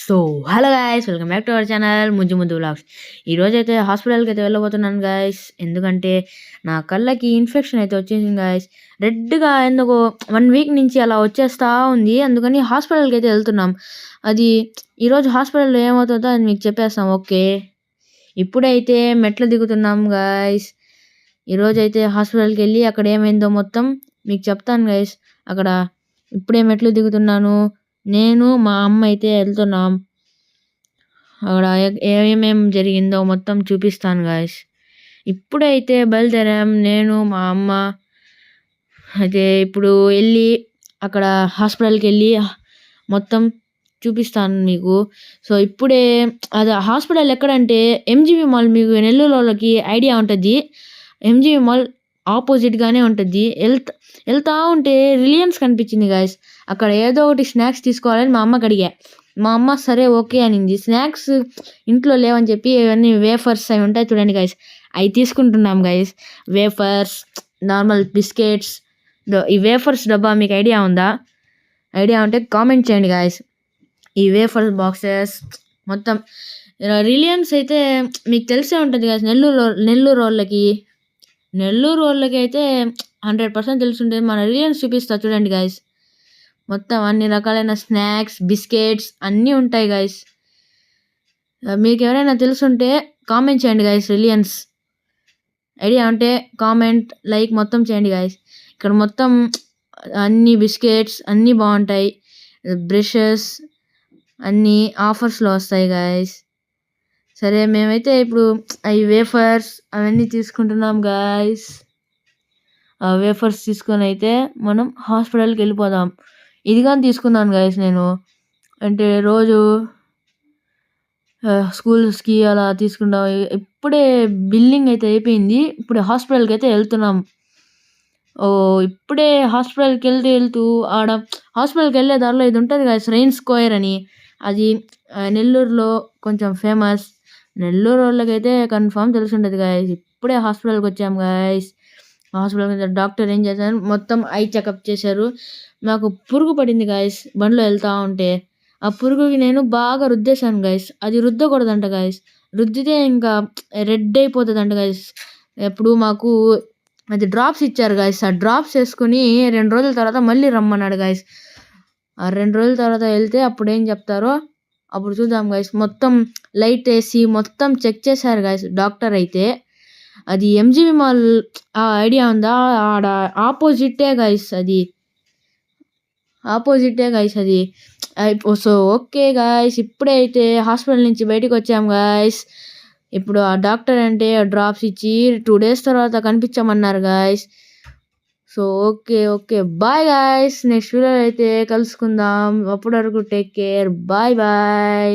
So hello guys, welcome back to our channel ముందు ముందు vlogs. ఈరోజైతే హాస్పిటల్కి అయితే వెళ్ళబోతున్నాను గైస్. ఎందుకంటే నా కళ్ళకి ఇన్ఫెక్షన్ అయితే వచ్చేసింది గైస్. రెడ్గా ఎందుకో 1 వీక్ నుంచి అలా వచ్చేస్తూ ఉంది. అందుకని హాస్పిటల్కి అయితే వెళ్తున్నాం. అది ఈరోజు హాస్పిటల్లో ఏమవుతుందో అది మీకు చెప్పేస్తాం. ఓకే, ఇప్పుడైతే మెట్లు దిగుతున్నాం గైస్. ఈరోజైతే హాస్పిటల్కి వెళ్ళి అక్కడ ఏమైందో మొత్తం మీకు చెప్తాను గైస్. అక్కడ ఇప్పుడే మెట్లు దిగుతున్నాను. నేను మా అమ్మ అయితే వెళ్తున్నాం. అక్కడ ఏమేం జరిగిందో మొత్తం చూపిస్తాను గాయస్. ఇప్పుడైతే బయలుదేరాం నేను మా అమ్మ. అయితే ఇప్పుడు వెళ్ళి అక్కడ హాస్పిటల్కి వెళ్ళి మొత్తం చూపిస్తాను మీకు. సో ఇప్పుడే అది హాస్పిటల్ ఎక్కడంటే ఎంజీబీ మాల్, మీకు నెల్లూరులోకి ఐడియా ఉంటుంది. ఎంజీబీ మాల్ ఆపోజిట్గానే ఉంటుంది. వెళ్తా ఉంటే రిలయన్స్ కనిపించింది గాయస్. అక్కడ ఏదో ఒకటి స్నాక్స్ తీసుకోవాలని మా అమ్మకి అడిగా. మా అమ్మ సరే ఓకే అనింది. స్నాక్స్ ఇంట్లో లేవని చెప్పి ఇవన్నీ వేఫర్స్ అవి ఉంటాయి చూడండి గాయస్, అవి తీసుకుంటున్నాం గాయస్. Wafers, normal biscuits. ఈ వేఫర్స్ డబ్బా మీకు ఐడియా ఉందా? ఐడియా ఉంటే కామెంట్ చేయండి గాయస్. ఈ వేఫర్స్ బాక్సెస్ మొత్తం రిలయన్స్ అయితే మీకు తెలిసే ఉంటుంది గాయస్. నెల్లూరు వాళ్ళకి అయితే 100% తెలుసుంటుంది. మన రిలయన్స్ చూపిస్తా చూడండి గాయస్. మొత్తం అన్ని రకాలైన స్నాక్స్, బిస్కెట్స్ అన్నీ ఉంటాయి గాయస్. మీకు ఎవరైనా తెలుసుంటే కామెంట్ చేయండి గాయస్. రిలయన్స్ ఐడియా ఉంటే కామెంట్, లైక్ మొత్తం చేయండి గాయస్. ఇక్కడ మొత్తం అన్ని బిస్కెట్స్ అన్నీ బాగుంటాయి. బ్రషెస్ అన్నీ ఆఫర్స్లో వస్తాయి గాయస్. సరే మేమైతే ఇప్పుడు అవి వేఫర్స్ అవన్నీ తీసుకుంటున్నాం గాయస్. ఆ వేఫర్స్ తీసుకొని అయితే మనం హాస్పిటల్కి వెళ్ళిపోదాం. ఇది కానీ తీసుకున్నాను గాయస్ నేను. అంటే రోజు స్కూల్స్కి అలా తీసుకుంటాం. ఇప్పుడే బిల్లింగ్ అయితే అయిపోయింది. ఇప్పుడే హాస్పిటల్కి అయితే వెళ్తున్నాం. ఇప్పుడే హాస్పిటల్కి వెళ్తూ ఆడ హాస్పిటల్కి వెళ్ళే దారిలో ఇది ఉంటుంది గాయస్, రెయిన్ స్క్వేర్ అని. అది నెల్లూరులో కొంచెం ఫేమస్. నెల్లూరు వాళ్ళకైతే కన్ఫామ్ తెలిసి ఉంటుంది గాయస్. ఇప్పుడే హాస్పిటల్కి వచ్చాము గాయస్. హాస్పిటల్కి డాక్టర్ ఏం చేశారు, మొత్తం ఐ చెకప్ చేశారు. నాకు పురుగు పడింది గాయస్ బండిలో వెళ్తూ ఉంటే. ఆ పురుగుకి నేను బాగా రుద్దేశాను గాయస్. అది రుద్దకూడదంట గాయస్. రుద్దితే ఇంకా రెడ్ అయిపోతుందంట గాయస్. ఎప్పుడు మాకు అది డ్రాప్స్ ఇచ్చారు గాయస్. ఆ డ్రాప్స్ వేసుకుని 2 రోజుల తర్వాత మళ్ళీ రమ్మన్నాడు గాయస్. ఆ 2 రోజుల తర్వాత వెళ్తే అప్పుడు ఏం చెప్తారో అప్పుడు చూద్దాం గాయస్. మొత్తం లైట్ వేసి మొత్తం చెక్ చేశారు గాయస్ డాక్టర్ అయితే. అది ఎంజీబీ మాల్ ఐడియా ఉందా? ఆడ ఆపోజిటే గాయస్ అది. సో ఓకే గాయస్, ఇప్పుడే అయితే హాస్పిటల్ నుంచి బయటకు వచ్చాం గాయస్. ఇప్పుడు ఆ డాక్టర్ అంటే డ్రాప్స్ ఇచ్చి 2 days తర్వాత కనిపించమన్నారు guys. So okay bye guys. Next వీడియోలో అయితే కలుసుకుందాం. అప్పటి వరకు టేక్ కేర్. బాయ్.